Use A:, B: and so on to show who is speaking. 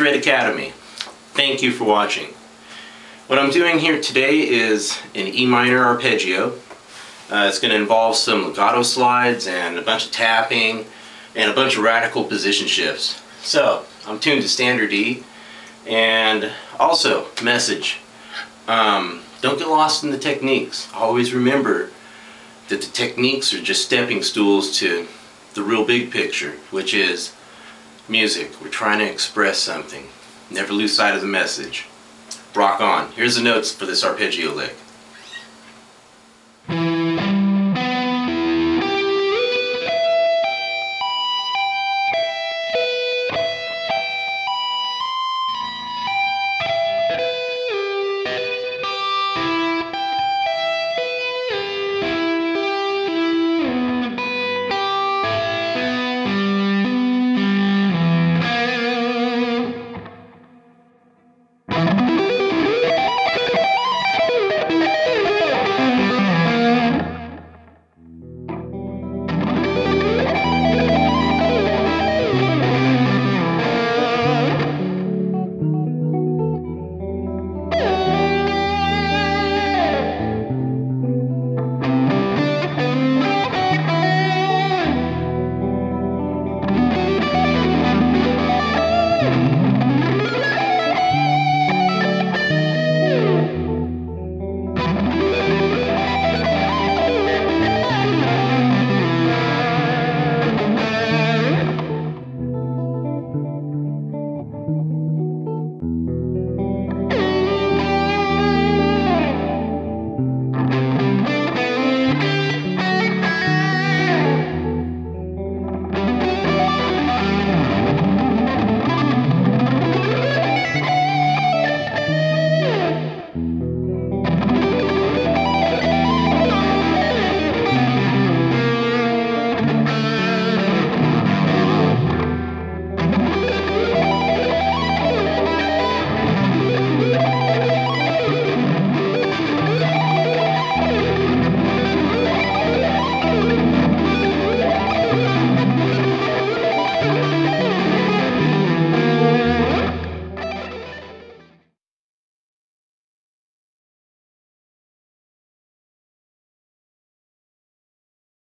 A: Instrument Academy. Thank you for watching. What I'm doing here today is an E minor arpeggio. It's going to involve some legato slides and a bunch of tapping and a bunch of radical position shifts. So I'm tuned to standard E, and also message, don't get lost in the techniques. Always remember that the techniques are just stepping stools to the real big picture, which is music. We're trying to express something. Never lose sight of the message. Rock on. Here's the notes for this arpeggio lick.